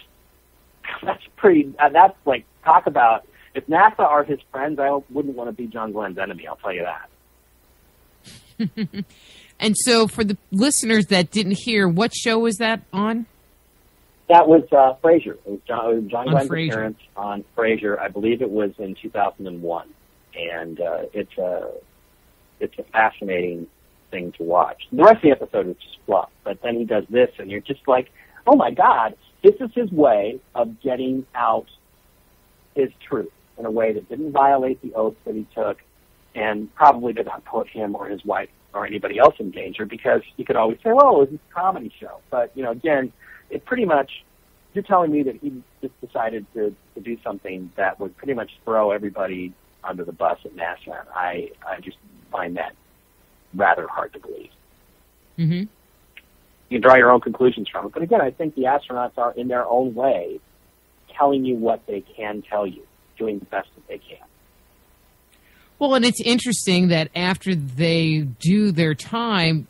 pretty, that's like, talk about, if NASA are his friends, I wouldn't want to be John Glenn's enemy, I'll tell you that. And so for the listeners that didn't hear, what show was that on? That was Frasier. It was John Glenn's Frasier. appearance on Frasier. I believe it was in 2001. And it's a fascinating thing to watch. The rest of the episode is just fluff, but then he does this, and you're just like, oh my God, this is his way of getting out his truth in a way that didn't violate the oath that he took and probably did not put him or his wife or anybody else in danger, because you could always say, well, it was a comedy show. But, again, it pretty much, you're telling me that he just decided to do something that would pretty much throw everybody under the bus at NASA. I just find that rather hard to believe. Mm-hmm. You can draw your own conclusions from it. But again, I think the astronauts are, in their own way, telling you what they can tell you, doing the best that they can. Well, and it's interesting that after they do their time,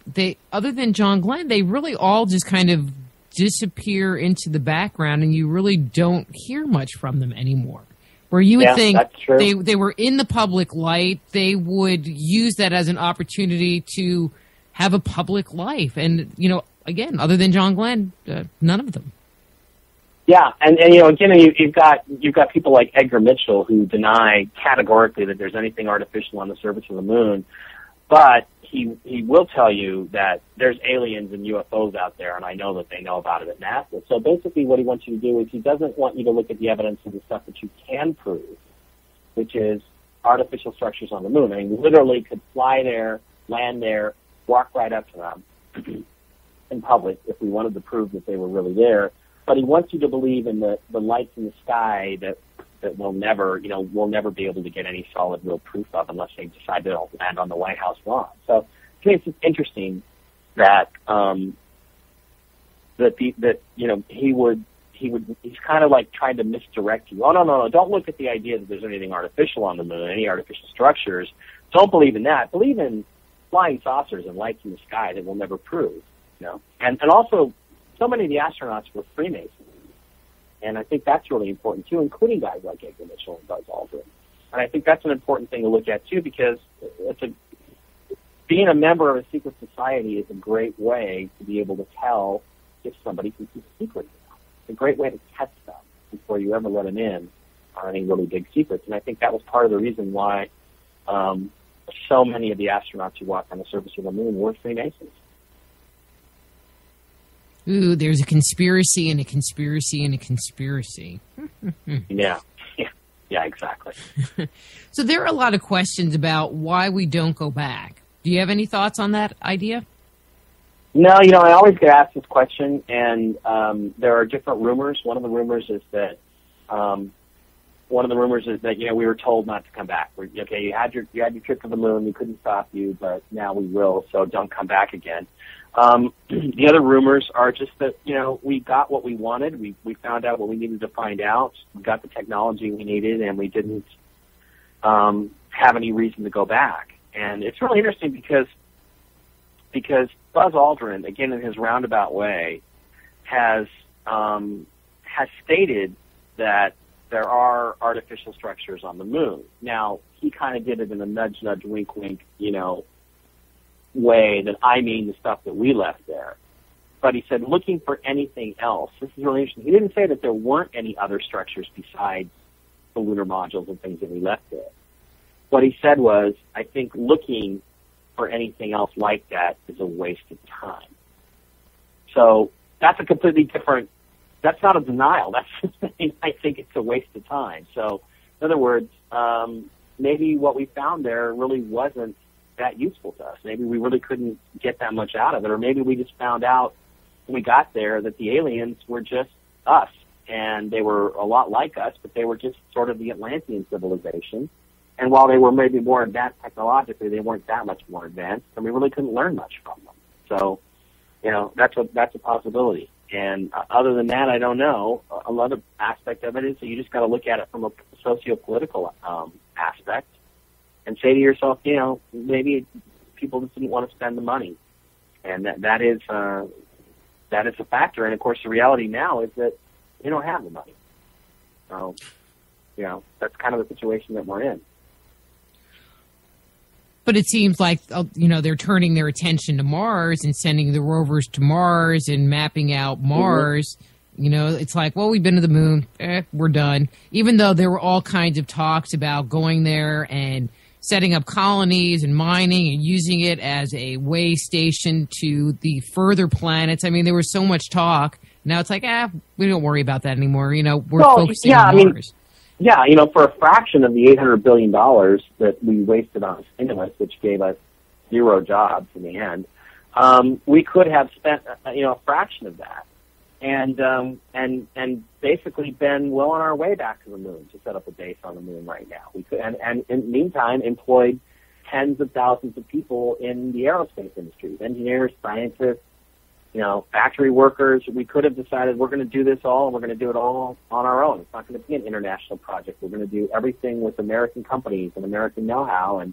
other than John Glenn, they really all just kind of disappear into the background, and you really don't hear much from them anymore. Where you would think they were in the public light, they would use that as an opportunity to have a public life. And, again, other than John Glenn, none of them. Yeah, and again, you've got people like Edgar Mitchell who deny categorically that there's anything artificial on the surface of the moon, but he will tell you that there's aliens and UFOs out there, and I know that they know about it at NASA. So basically what he wants you to do is he doesn't want you to look at the evidence of the stuff that you can prove, which is artificial structures on the moon. I mean, we literally could fly there, land there, walk right up to them in public if we wanted to prove that they were really there. But he wants you to believe in the lights in the sky that we'll never be able to get any solid real proof of unless they decide to land on the White House lawn. So I think it's just interesting that he's kind of like trying to misdirect you. Oh, no, don't look at the idea that there's anything artificial on the moon, any artificial structures. Don't believe in that. Believe in flying saucers and lights in the sky that we'll never prove. And also, so many of the astronauts were Freemasons. And I think that's really important, too, including guys like Edgar Mitchell and Buzz Aldrin. And I think that's an important thing to look at, too, because being a member of a secret society is a great way to be able to tell if somebody can keep a secret. It's a great way to test them before you ever let them in on any really big secrets. And I think that was part of the reason why so many of the astronauts who walked on the surface of the moon were Freemasons. Ooh, there's a conspiracy and a conspiracy and a conspiracy. Yeah, exactly. So there are a lot of questions about why we don't go back. Do you have any thoughts on that idea? No, I always get asked this question, and there are different rumors. One of the rumors is that we were told not to come back. You had your trip to the moon. We couldn't stop you, but now we will. So don't come back again. The other rumors are just that, we got what we wanted. We found out what we needed to find out. We got the technology we needed, and we didn't have any reason to go back. And it's really interesting because Buzz Aldrin, again in his roundabout way, has stated that there are artificial structures on the moon. Now, he kind of did it in a nudge, wink, wink, way that I mean the stuff that we left there. But he said looking for anything else. This is really interesting. He didn't say that there weren't any other structures besides the lunar modules and things that we left there. What he said was, I think looking for anything else like that is a waste of time. So that's a completely different, that's not a denial. That's just saying I think it's a waste of time. So in other words, maybe what we found there really wasn't that useful to us. Maybe we really couldn't get that much out of it, or maybe we just found out when we got there that the aliens were just us, and they were a lot like us, but they were just sort of the Atlantean civilization. And while they were maybe more advanced technologically, they weren't that much more advanced, and we really couldn't learn much from them. So, that's a possibility. And other than that, I don't know. Another aspect of it is that you just got to look at it from a socio-political aspect and say to yourself, maybe people just didn't want to spend the money, and that is a factor. And of course, the reality now is that they don't have the money. So, that's kind of the situation that we're in. But it seems like, they're turning their attention to Mars and sending the rovers to Mars and mapping out Mars. Mm-hmm. It's like, well, we've been to the moon. We're done. Even though there were all kinds of talks about going there and setting up colonies and mining and using it as a way station to the further planets. I mean, there was so much talk. Now it's like, we don't worry about that anymore. We're focusing on Mars. For a fraction of the $800 billion that we wasted on stimulus, which gave us 0 jobs in the end, we could have spent, a fraction of that, and basically been well on our way back to the moon to set up a base on the moon right now. We could, and in the meantime, employed tens of thousands of people in the aerospace industry, engineers, scientists, factory workers. We could have decided we're going to do this all, and we're going to do it all on our own. It's not going to be an international project. We're going to do everything with American companies and American know-how, and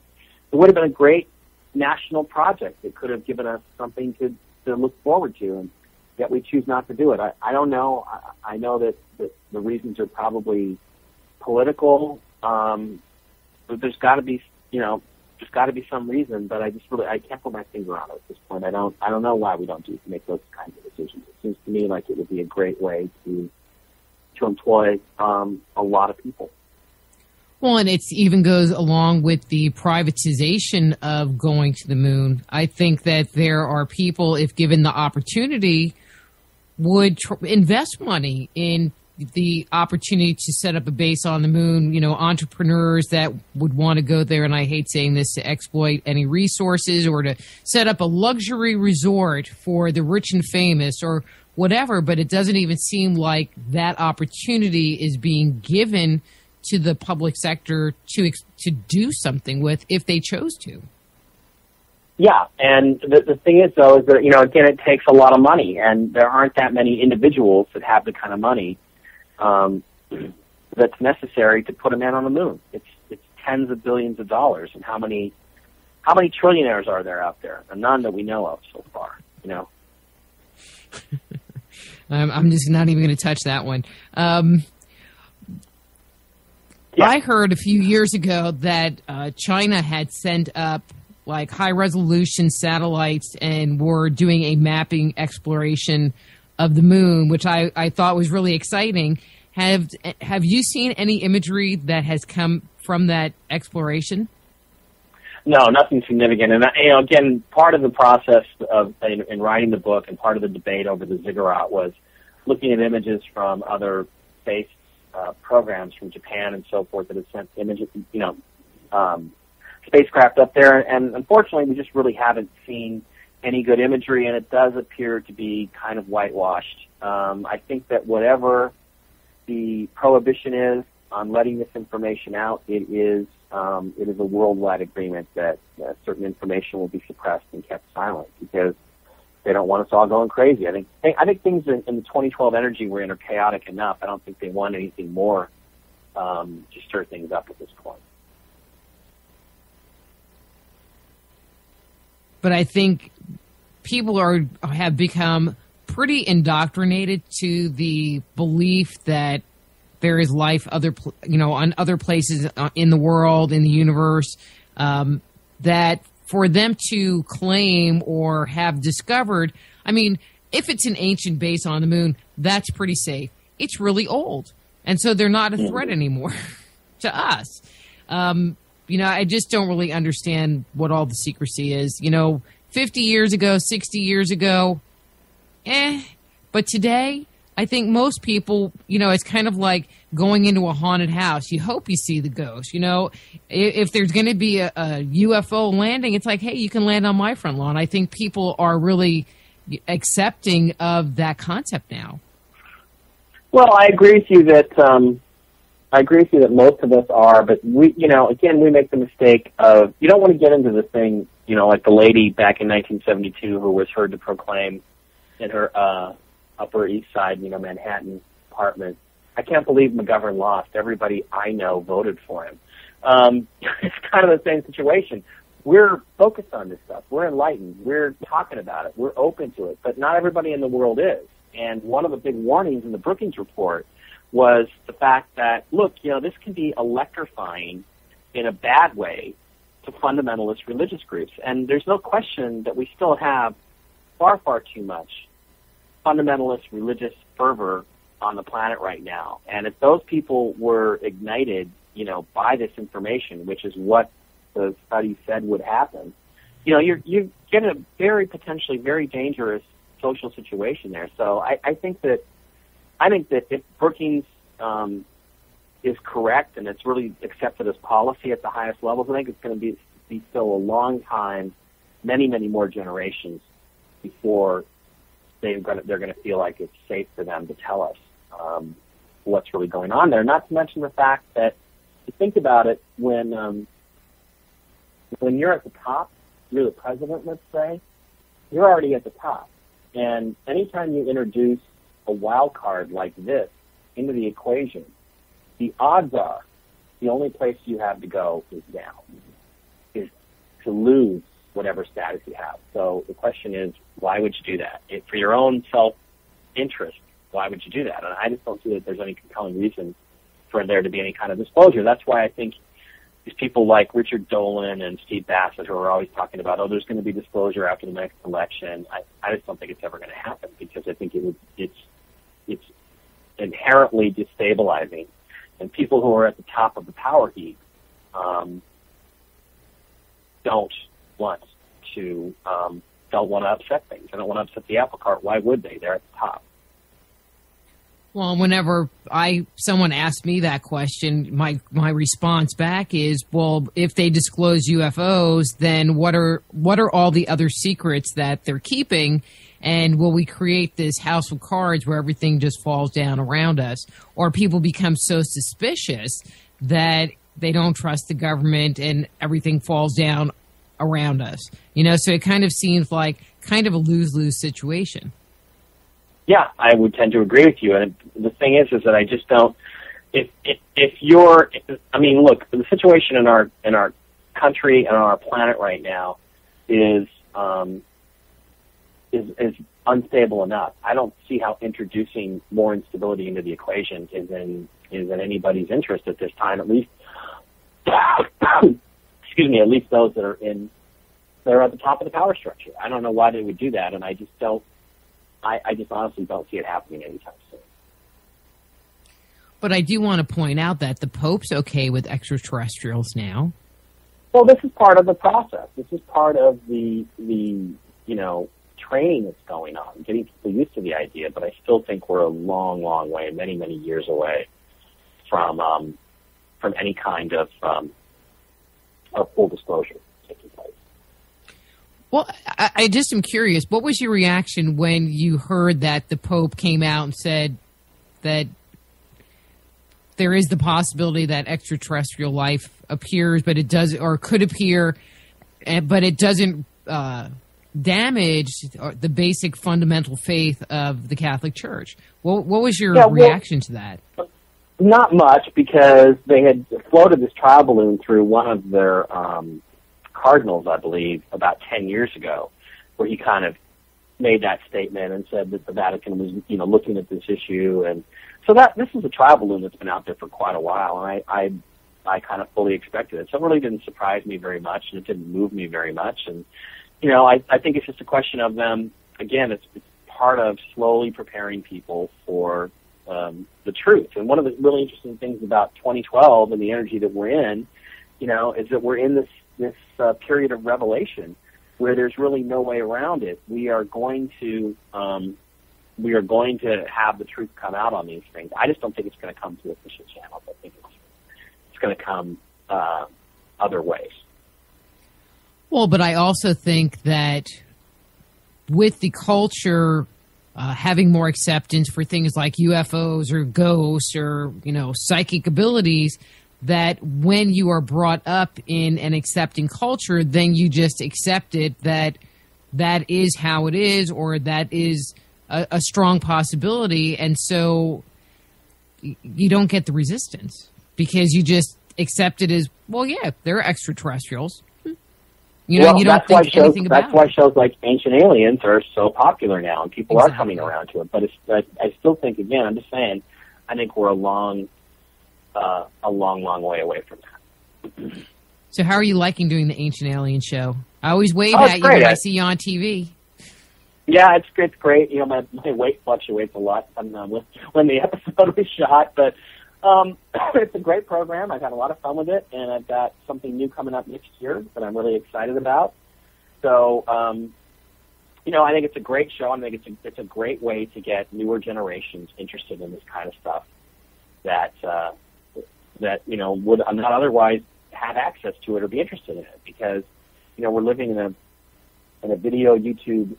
it would have been a great national project. It could have given us something to look forward to, and yet we choose not to do it. I don't know. I know that the reasons are probably political, but there's got to be, some reason, but I can't put my finger on it at this point. I don't know why we don't make those kinds of decisions. It seems to me like it would be a great way to employ a lot of people. Well, and it even goes along with the privatization of going to the moon. I think that there are people, if given the opportunity, would invest money in the opportunity to set up a base on the moon, entrepreneurs that would want to go there, and I hate saying this, to exploit any resources or to set up a luxury resort for the rich and famous or whatever, but it doesn't even seem like that opportunity is being given to the public sector to do something with if they chose to. Yeah, and the thing is, though, is that, again, it takes a lot of money, and there aren't that many individuals that have the kind of money that's necessary to put a man on the moon. It's tens of billions of dollars, and how many trillionaires are there out there? None that we know of so far. I'm just not even going to touch that one. I heard a few years ago that China had sent up like high resolution satellites and were doing a mapping exploration of the moon, which I thought was really exciting. Have you seen any imagery that has come from that exploration? No, nothing significant. And again, part of the process in writing the book and part of the debate over the ziggurat was looking at images from other space programs from Japan and so forth that have sent images, spacecraft up there. And unfortunately, we just really haven't seen any good imagery, and it does appear to be kind of whitewashed. I think that whatever the prohibition is on letting this information out, it is a worldwide agreement that certain information will be suppressed and kept silent because they don't want us all going crazy. I think things in the 2012 energy we're in are chaotic enough. I don't think they want anything more to stir things up at this point. But I think people have become pretty indoctrinated to the belief that there is life on other places in the world, in the universe, that for them to claim or have discovered, I mean, if it's an ancient base on the moon, that's pretty safe. It's really old. And so they're not a threat anymore to us. I just don't really understand what all the secrecy is. 50 years ago, 60 years ago, but today, I think most people, it's kind of like going into a haunted house. You hope you see the ghost. If there's going to be a UFO landing, it's like, hey, you can land on my front lawn. I think people are really accepting of that concept now. Well, I agree with you that most of us are, but again, we make the mistake of, you don't want to get into the thing, like the lady back in 1972 who was heard to proclaim in her Upper East Side, Manhattan apartment, "I can't believe McGovern lost. Everybody I know voted for him." It's kind of the same situation. We're focused on this stuff. We're enlightened. We're talking about it. We're open to it, but not everybody in the world is. And one of the big warnings in the Brookings Report was the fact that, look, this can be electrifying in a bad way to fundamentalist religious groups. And there's no question that we still have far, far too much fundamentalist religious fervor on the planet right now. And if those people were ignited, by this information, which is what the study said would happen, you get a very potentially very dangerous social situation there. So I think that if Brookings is correct and it's really accepted as policy at the highest levels, I think it's going to be still a long time, many, many more generations before they're going to feel like it's safe for them to tell us what's really going on there. Not to mention the fact that, if you think about it, when you're at the top, you're the president, let's say, you're already at the top. And anytime you introduce a wild card like this into the equation, the odds are the only place you have to go is down, is to lose whatever status you have. So the question is, why would you do that? For your own self-interest, why would you do that? And I just don't see that there's any compelling reason for there to be any kind of disclosure. That's why I think these people like Richard Dolan and Steve Bassett, who are always talking about, there's going to be disclosure after the next election, I just don't think it's ever going to happen, because I think it's inherently destabilizing. And people who are at the top of the power heap don't want to upset things. They don't want to upset the apple cart. Why would they? They're at the top. Well, whenever someone asks me that question, my response back is, well, if they disclose UFOs, then what are all the other secrets that they're keeping? And will we create this house of cards where everything just falls down around us? Or people become so suspicious that they don't trust the government and everything falls down around us? So it kind of seems like kind of a lose-lose situation. Yeah, I would tend to agree with you. And the thing is that I just don't. Look, the situation in our country and on our planet right now is unstable enough. I don't see how introducing more instability into the equation is in anybody's interest at this time. At least, excuse me. At least those that are at the top of the power structure. I don't know why they would do that, and I just don't. I just honestly don't see it happening anytime soon. But I do want to point out that the Pope's okay with extraterrestrials now. Well, this is part of the process. This is part of the training that's going on, getting people used to the idea. But I still think we're a long, long way, many, many years away from any kind of full disclosure taking place. Well, I just am curious. What was your reaction when you heard that the Pope came out and said that there is the possibility that extraterrestrial life appears, but it does, or could appear, but it doesn't damage the basic fundamental faith of the Catholic Church? What was your reaction to that? Not much, because they had floated this trial balloon through one of their cardinals, I believe, about 10 years ago, where he kind of made that statement and said that the Vatican was, looking at this issue. And so this is a trial balloon that's been out there for quite a while, and I kind of fully expected it. So it really didn't surprise me very much, and it didn't move me very much. And, I think it's just a question of them, again, it's part of slowly preparing people for the truth. And one of the really interesting things about 2012 and the energy that we're in, is that we're in this period of revelation where there's really no way around it. We are going to have the truth come out on these things. I just don't think it's going to come through official channels. I think it's going to come other ways. Well, but I also think that with the culture having more acceptance for things like UFOs or ghosts or, psychic abilities, that when you are brought up in an accepting culture, then you just accept it that is how it is, or that is a strong possibility. And so you don't get the resistance because you just accept it as, well, yeah, they're extraterrestrials. You don't think anything about it. That's why shows like Ancient Aliens are so popular now, and people are coming around to it. But I still think, again, I'm just saying, I think we're a long way away from that. So how are you liking doing the Ancient Alien show? I always wave at you when I see you on TV. Yeah, it's great. My weight fluctuates a lot when the episode was shot, but it's a great program. I've had a lot of fun with it, and I've got something new coming up next year that I'm really excited about. So, I think it's a great show. I think it's a great way to get newer generations interested in this kind of stuff that would not otherwise have access to it or be interested in it, because we're living in a video YouTube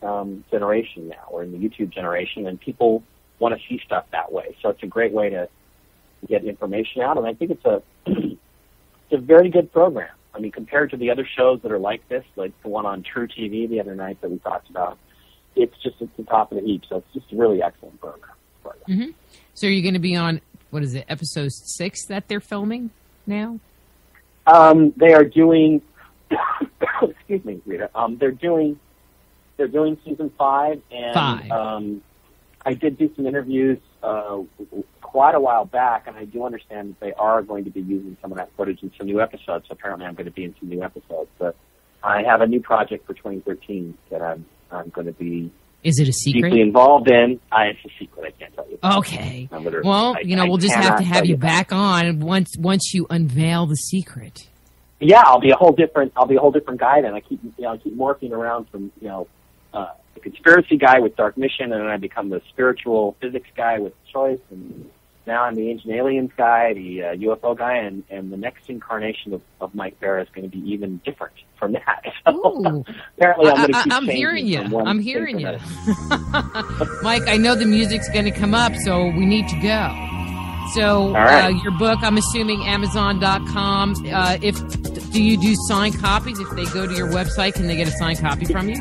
generation now. We're in the YouTube generation, and people want to see stuff that way. So it's a great way to get information out, and I think it's a very good program. I mean, compared to the other shows that are like this, like the one on True TV the other night that we talked about, it's the top of the heap. So it's just a really excellent program. Mm-hmm. So are you going to be on, what is it, episode 6 that they're filming now? They are doing. Excuse me, Rita. They're doing season 5, and I did do some interviews quite a while back, and I do understand that they are going to be using some of that footage in some new episodes. So apparently, I'm going to be in some new episodes. But I have a new project for 2013 that I'm going to be. Is it a secret? Deeply involved in. It's a secret. I can't tell you. Okay. Well, we'll just have to have you back on once you unveil the secret. Yeah, I'll be a whole different guy then. I keep morphing around from the conspiracy guy with Dark Mission, and then I become the spiritual physics guy with Choice, and now I'm the Ancient Aliens guy, the UFO guy, and the next incarnation of Mike Bara is going to be even different from that. So apparently, I'm going to keep I'm hearing you. Mike, I know the music's going to come up, so we need to go. So your book, I'm assuming Amazon.com. Do you do signed copies? If they go to your website, can they get a signed copy from you?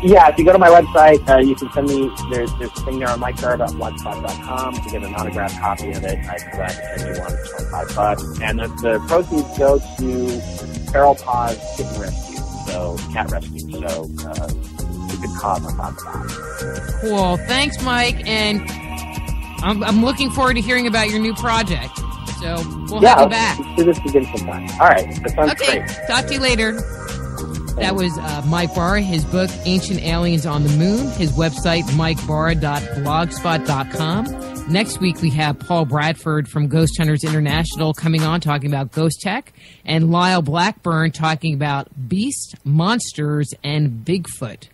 Yeah, if you go to my website, you can send me, there's a thing there on MikeBara.blogspot.com to get an autographed copy of it. I could send you one for $25. And the proceeds go to Feral Paws Kitten Rescue, so cat rescue. So it's a good cause on top of that. Cool. Thanks, Mike. And I'm looking forward to hearing about your new project. So we'll have you back. Let's do this again sometime. All right. That sounds great. Talk to you later. That was Mike Bara, his book, Ancient Aliens on the Moon, his website, mikebara.blogspot.com. Next week, we have Paul Bradford from Ghost Hunters International coming on talking about ghost tech, and Lyle Blackburn talking about beasts, monsters, and Bigfoot.